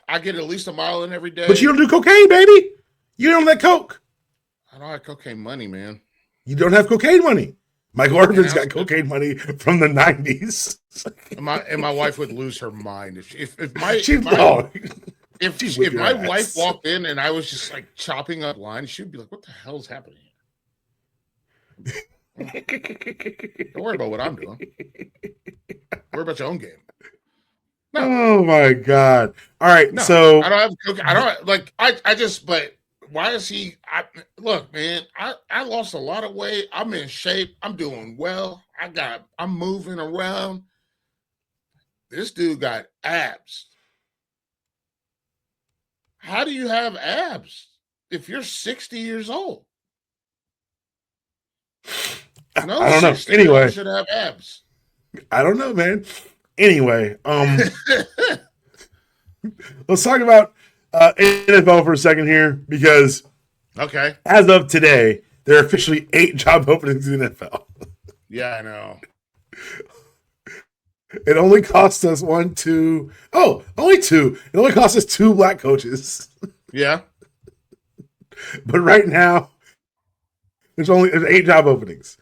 I get at least a mile in every day. But you don't do cocaine, baby. You don't have coke. I don't have cocaine money, man. You don't have cocaine money. Michael Irvin's got cocaine money from the 90s. And my wife would lose her mind if my wife walked in and I was just like chopping up lines, she'd be like, "What the hell's happening here?" Don't worry about what I'm doing. Worry about your own game. No. Oh my God! All right, no, so I don't have cocaine. I don't like. I just. But why is he? Look, man. I lost a lot of weight. I'm in shape. I'm doing well. I'm moving around. This dude got abs. How do you have abs if you're 60 years old? No, I don't know. Anyway, should have abs. I don't know, man. Anyway, let's talk about NFL for a second here because as of today, there are officially 8 job openings in the NFL. Yeah, I know. It only cost us only 2. It only cost us 2 black coaches. Yeah. But right now, there's 8 job openings.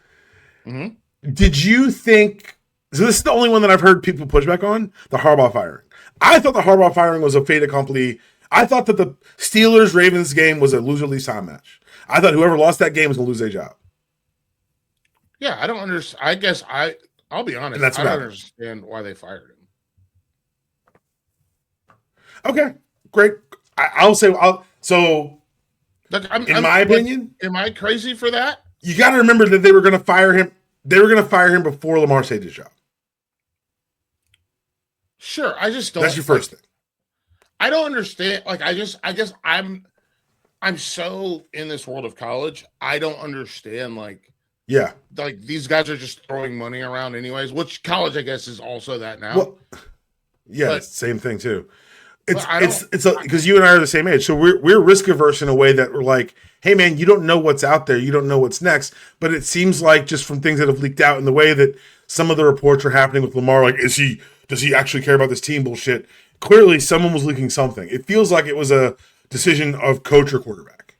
Mm-hmm. Did you think, so this is the only one that I've heard people push back on, the Harbaugh firing. I thought the Harbaugh firing was a fait accompli. I thought that the Steelers-Ravens game was a loser-leaves time match. I thought whoever lost that game was going to lose their job. Yeah, I don't understand. I guess I'll be honest. I don't understand why they fired him. Okay, great. I'll say, so look, in my opinion. Am I crazy for that? You got to remember that they were going to fire him. They were going to fire him before Lamar saved his job. Sure, I just don't. That's your first thing. I don't understand. Like, I guess I'm so in this world of college. I don't understand. Like these guys are just throwing money around anyways. Which college, I guess, is also that now. Well, yeah, but, same thing too. It's because you and I are the same age, so we're risk averse in a way that we're like, hey man, you don't know what's out there, you don't know what's next. But it seems like just from things that have leaked out in the way that some of the reports are happening with Lamar, like does he actually care about this team bullshit? Clearly, someone was leaking something. It feels like it was a decision of coach or quarterback,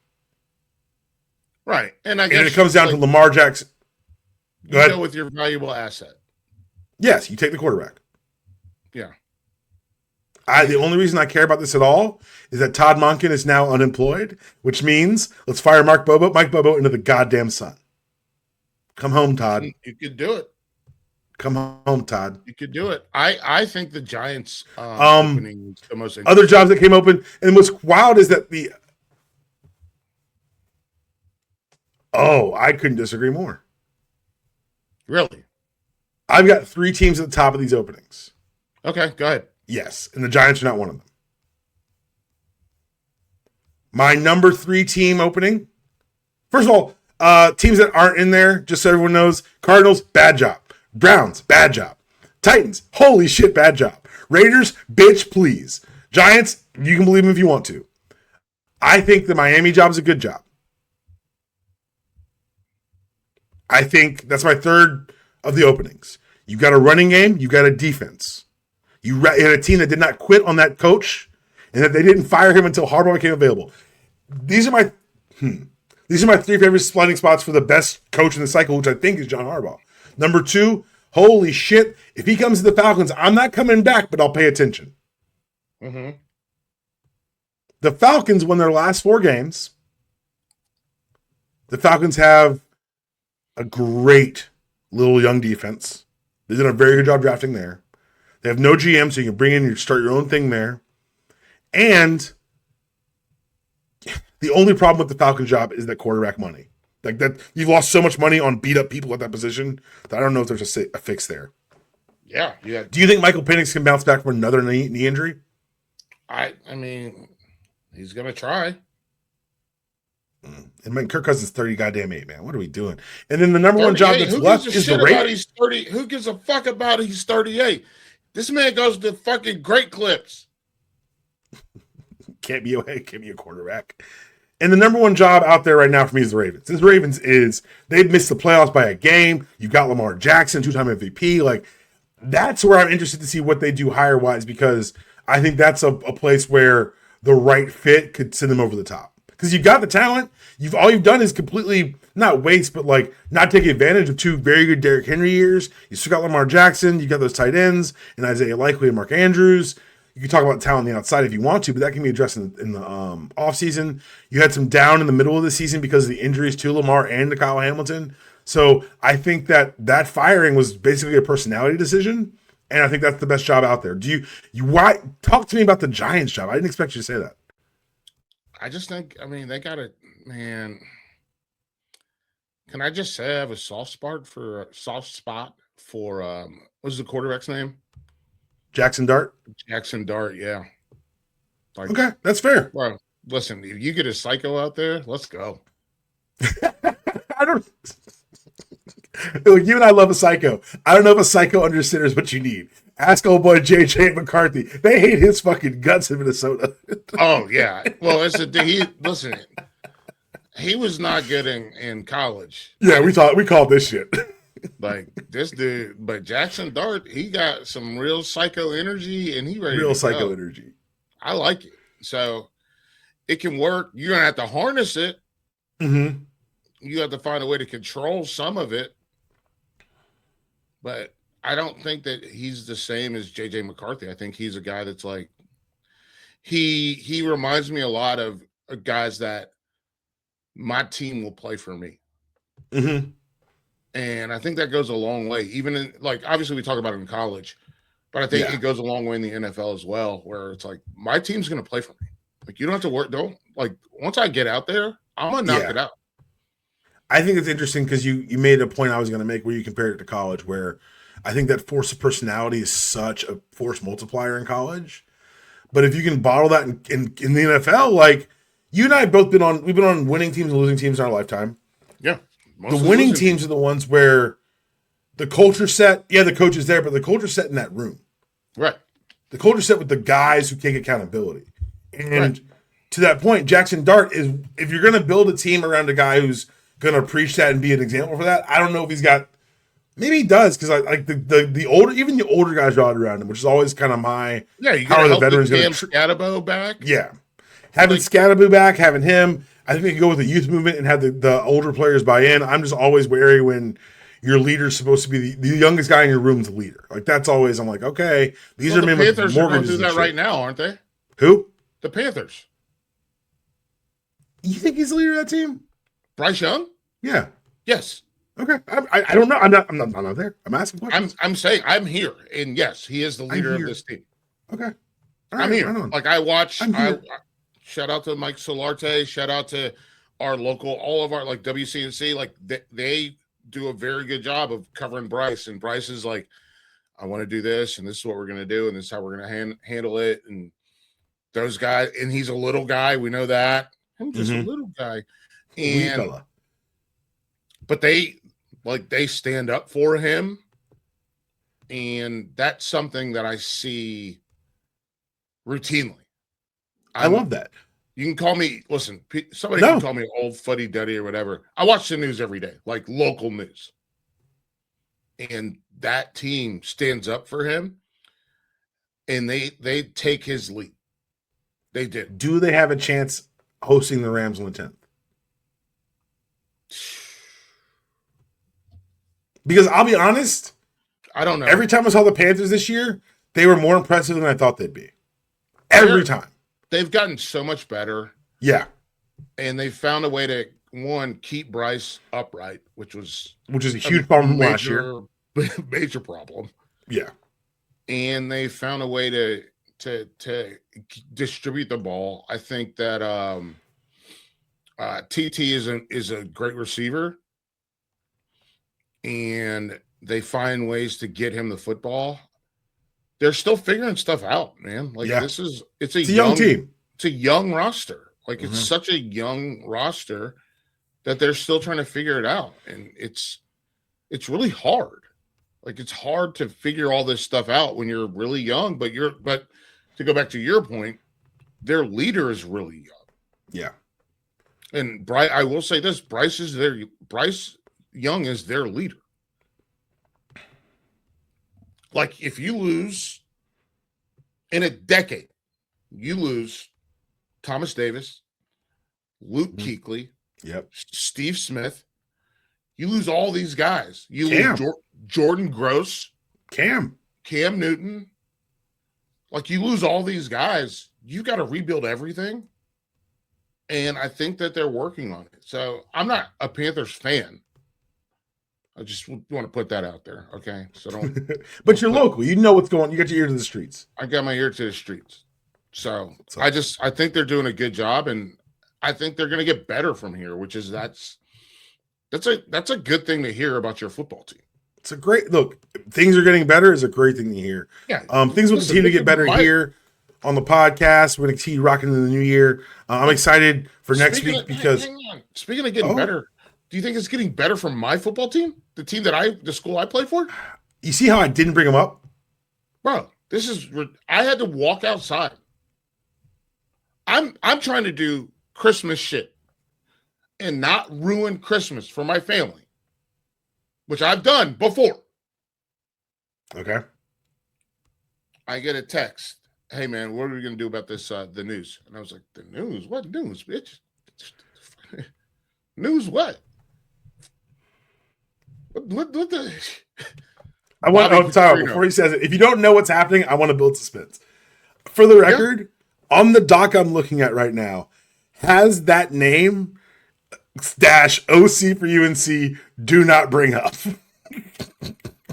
right? And I guess it comes down to Lamar Jackson. Go ahead. With your valuable asset. Yes, you take the quarterback. Yeah. The only reason I care about this at all is that Todd Monken is now unemployed, which means let's fire Mike Bobo into the goddamn sun. Come home, Todd. You could do it. Come home, Todd. You could do it. I think the Giants opening is the most other jobs that came open, and what's wild is that I couldn't disagree more. Really? I've got 3 teams at the top of these openings. Okay, go ahead. Yes, and the Giants are not one of them. My number 3 team opening. First of all, teams that aren't in there, just so everyone knows: Cardinals, bad job. Browns, bad job. Titans, holy shit, bad job. Raiders, bitch, please. Giants, you can believe them if you want to. I think the Miami job is a good job. I think that's my 3rd of the openings. You got a running game, you got a defense. You had a team that did not quit on that coach, and that they didn't fire him until Harbaugh became available. These are my 3 favorite landing spots for the best coach in the cycle, which I think is John Harbaugh. Number 2, holy shit, if he comes to the Falcons, I'm not coming back, but I'll pay attention. Mm-hmm. The Falcons won their last 4 games. The Falcons have a great little young defense. They did a very good job drafting there. They have no GM, so you can bring in and start your own thing there. And the only problem with the Falcons job is that quarterback money. Like that, you've lost so much money on beat up people at that position that I don't know if there's a fix there. Yeah. Do you think Michael Penix can bounce back from another knee injury? I mean, he's gonna try. And Kirk Cousins 30 goddamn 8, man. What are we doing? And then the number one job 38. that's Who left gives a is the shit about Ravens. he's 30? Who gives a fuck about he's 38? This man goes to fucking great clips. Can't be a quarterback. And the number one job out there right now for me is the Ravens. This Ravens they've missed the playoffs by a game. You've got Lamar Jackson, 2-time MVP. Like, that's where I'm interested to see what they do hire wise, because I think that's a place where the right fit could send them over the top. Because you've got the talent. All you've done is completely not waste, but like not take advantage of 2 very good Derrick Henry years. You still got Lamar Jackson. You got those tight ends and Isaiah Likely and Mark Andrews. You can talk about talent on the outside if you want to, but that can be addressed in the offseason. You had some down in the middle of the season because of the injuries to Lamar and to Kyle Hamilton. So I think that firing was basically a personality decision, and I think that's the best job out there. Why talk to me about the Giants job? I didn't expect you to say that. I just think, they got it, man. Can I just say I have a soft spot for what's the quarterback's name? Jackson Dart? Jackson Dart, yeah. Like, okay, that's fair. Well, listen, if you get a psycho out there, let's go. I don't. Look, you and I love a psycho. I don't know if a psycho under center is what you need. Ask old boy JJ McCarthy. They hate his fucking guts in Minnesota. Oh yeah. Well, listen. He was not good in college. Yeah, we called this shit. Like this dude, but Jackson Dart, he got some real psycho energy, and he ready real to psycho go. energy. I like it. So it can work. You're gonna have to harness it. Mm-hmm. You have to find a way to control some of it. But I don't think that he's the same as JJ McCarthy. I think he's a guy that's like he reminds me a lot of guys that my team will play for me. Mm-hmm. And I think that goes a long way. Even in, like, obviously we talk about it in college, but I think it goes a long way in the NFL as well, where it's like my team's going to play for me. Like, you don't have to work. Once I get out there, I'm going to knock it out. I think it's interesting because you made a point I was going to make where you compared it to college, where I think that force of personality is such a force multiplier in college. But if you can bottle that in the NFL, like you and I have both we've been on winning teams and losing teams in our lifetime. Yeah. The winning teams are the ones where the culture set, the coach is there, but the culture set in that room. Right. The culture set with the guys who take accountability. And to that point, Jackson Dart is, if you're going to build a team around a guy who's going to preach that and be an example for that, I don't know if he's got, maybe he does, because I like the older guys rallied around him, which is always kind of my, you got to help the Scatabo back. Yeah. Having Scatabo back, having him, I think they can go with the youth movement and have the older players buy in. I'm just always wary when your leader's supposed to be the youngest guy in your room's the leader. Like, that's always, I'm like, okay, these are the men Panthers with mortgages are going through that shit right now, aren't they? Who? The Panthers. You think he's the leader of that team? Bryce Young? Yeah. Yes. Okay. I don't know. I'm not there. I'm asking questions. I'm saying I'm here, and yes, he is the leader of this team. Okay. I'm here. Like, I watch. Shout out to Mike Solarte. Shout out to our local, all of our, like, WCNC. Like, they do a very good job of covering Bryce. And Bryce is like, I want to do this, and this is what we're going to do, and this is how we're going to handle it. And those guys, and he's a little guy. We know that. I'm just a little guy. But they stand up for him. And that's something that I see routinely. I love that. You can call me, listen, somebody can call me an old fuddy-duddy or whatever. I watch the news every day, like local news. And that team stands up for him, and they take his lead. They did. Do they have a chance hosting the Rams on the 10th? Because I'll be honest, I don't know. Every time I saw the Panthers this year, they were more impressive than I thought they'd be. Every time. They've gotten so much better. Yeah. And they found a way to, one, keep Bryce upright, which is a huge problem last year. Major problem. Yeah. And they found a way to distribute the ball. I think that TT is a great receiver, and they find ways to get him the football. They're still figuring stuff out, man. Like, it's a young team. It's a young roster. Like, it's such a young roster. that they're still trying to figure it out. And it's really hard. Like, it's hard to figure all this stuff out when you're really young, but to go back to your point, their leader is really young. Yeah. And I will say this, Bryce Young is their leader. Like, if you lose in a decade, you lose Thomas Davis, Luke Kuechly, Steve Smith. You lose all these guys. You lose Jordan Gross, Cam Newton. Like, you lose all these guys. You got to rebuild everything. And I think that they're working on it. So I'm not a Panthers fan. I just want to put that out there. Okay. So don't. But you're local. You know what's going on. You got your ear to the streets. I got my ear to the streets. So I think they're doing a good job, and I think they're going to get better from here, which is that's a good thing to hear about your football team. It's a great look. Things are getting better is a great thing to hear. Yeah. Things will continue to get better here on the podcast. We're going to continue rocking in the new year. I'm excited for next week because hang on. Speaking of getting better, do you think it's getting better from my football team? The school I play for? You see how I didn't bring them up? Bro, I had to walk outside. I'm trying to do Christmas shit and not ruin Christmas for my family, which I've done before. Okay. I get a text. Hey, man, what are we going to do about this, the news? And I was like, the news? What news, bitch? News what? What the... I want to tell you, before he says it, if you don't know what's happening, I want to build suspense. For the record, on the doc I'm looking at right now, has that name -OC for UNC, do not bring up.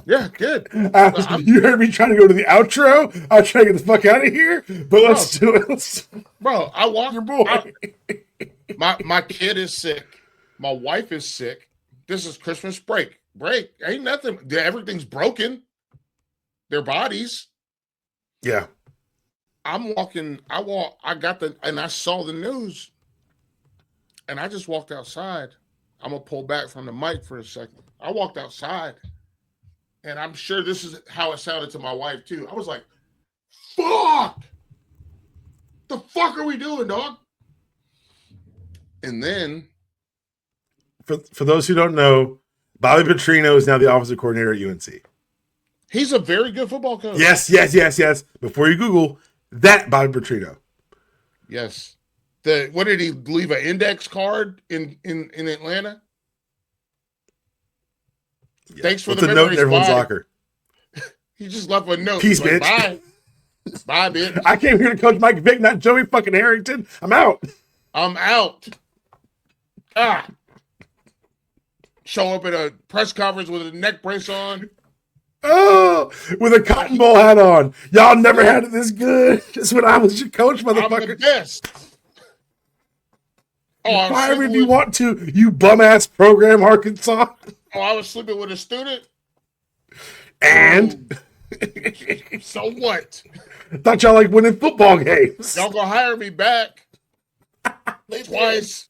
Yeah, good. You heard me trying to go to the outro. I was trying to get the fuck out of here, but let's do it. Bro, I walk your boy. My kid is sick. My wife is sick. This is Christmas break. Ain't nothing. Everything's broken. Their bodies. Yeah. I saw the news. And I just walked outside. I'm going to pull back from the mic for a second. I walked outside. And I'm sure this is how it sounded to my wife, too. I was like, fuck! The fuck are we doing, dog? And then... For those who don't know, Bobby Petrino is now the offensive coordinator at UNC. He's a very good football coach. Yes. Before you Google, that Bobby Petrino. Yes. What did he leave, an index card in Atlanta? Yeah. Thanks for the note in everyone's locker. He just left a note. Peace, bitch. Bye. Bye, bitch. I came here to coach Mike Vick, not Joey fucking Harrington. I'm out. Show up at a press conference with a neck brace on. Oh, with a cotton ball hat on. Y'all never had it this good. Just when I was your coach, motherfucker. I'm the best. Fire me if you want to, you bum-ass program, Arkansas. I was sleeping with a student. And? So what? Thought y'all like winning football games. Y'all gonna hire me back. Twice.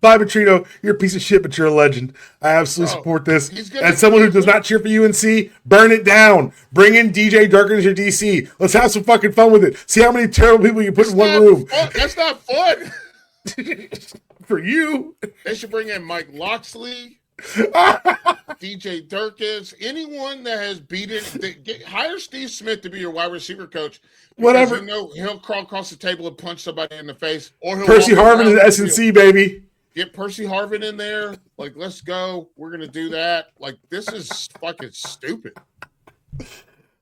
Bobby Petrino, you're a piece of shit, but you're a legend. I absolutely support this. As someone who does not cheer for UNC, burn it down. Bring in DJ Durkin as your DC. Let's have some fucking fun with it. See how many terrible people you put in one room. That's not fun. For you. They should bring in Mike Loxley, DJ Durkin, anyone that has beaten. Hire Steve Smith to be your wide receiver coach. Whatever. You know he'll crawl across the table and punch somebody in the face. Or Percy Harvin is S&C, baby. Get Percy Harvin in there. Like, let's go. We're going to do that. Like, this is fucking stupid.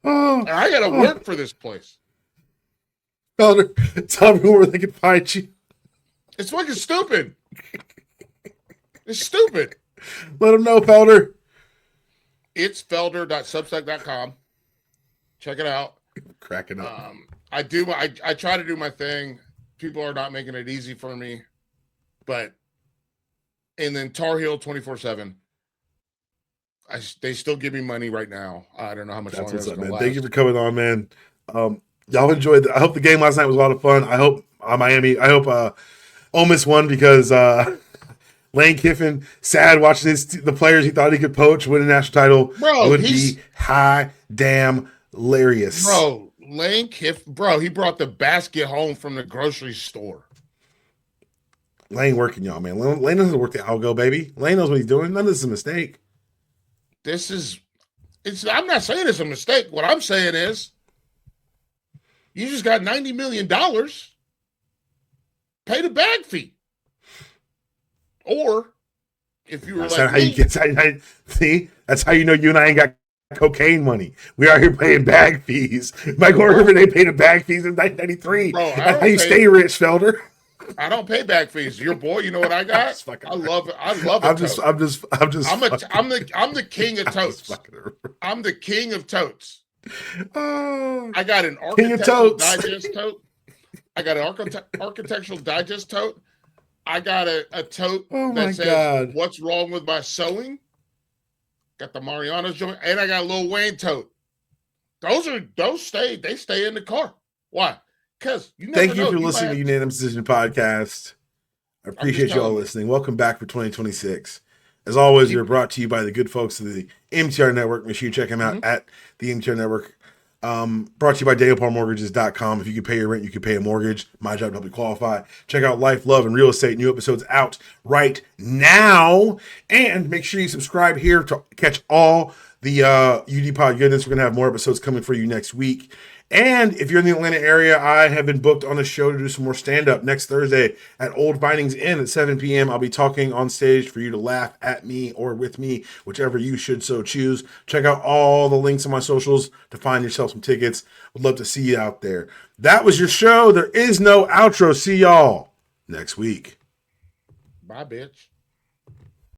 And I got to work for this place. Felder, tell me where they can find you. It's fucking stupid. It's stupid. Let them know, Felder. It's felder.substack.com. Check it out. Cracking up. I try to do my thing. People are not making it easy for me. But... And then Tar Heel 24/7. They still give me money right now. I don't know how much longer that's going to last. Thank you for coming on, man. Y'all enjoyed I hope the game last night was a lot of fun. I hope Miami. I hope Ole Miss won because Lane Kiffin, sad watching the players he thought he could poach win a national title would be high damn hilarious. Bro, Lane Kiffin, he brought the basket home from the grocery store. Lane working, y'all, man. Lane doesn't work the algo, baby. Lane knows what he's doing. None of this is a mistake. I'm not saying it's a mistake. What I'm saying is you just got $90 million. Pay the bag fee. Or if you were that's how you know you and I ain't got cocaine money. We are here paying bag fees. Michael Irvin, they paid the bag fees in 1993. That's how you stay rich, Felder. I don't pay bag fees. Your boy, you know what I got? I love it. I'm the king of totes. I'm the king of totes. I got an Architectural Digest tote. I got an Architectural Digest tote. I got a tote that says, "What's wrong with my sewing?" Got the Mariano's joint, and I got a Lil Wayne tote. Those stay in the car. Why? Because you never Thank you for listening to Unanimous Decision Podcast. I appreciate you all listening. Welcome back for 2026. As always, you're brought to you by the good folks of the MTR Network. Make sure you check them out at the MTR Network. Brought to you by DanielPaulMortgages.com. If you can pay your rent, you can pay a mortgage. My job to help you qualify. Check out Life, Love, and Real Estate. New episodes out right now. And make sure you subscribe here to catch all the UD Pod goodness. We're going to have more episodes coming for you next week. And if you're in the Atlanta area, I have been booked on a show to do some more stand-up next Thursday at Old Findings Inn at 7 p.m. I'll be talking on stage for you to laugh at me or with me, whichever you should so choose. Check out all the links on my socials to find yourself some tickets. Would love to see you out there. That was your show. There is no outro. See y'all next week. Bye, bitch.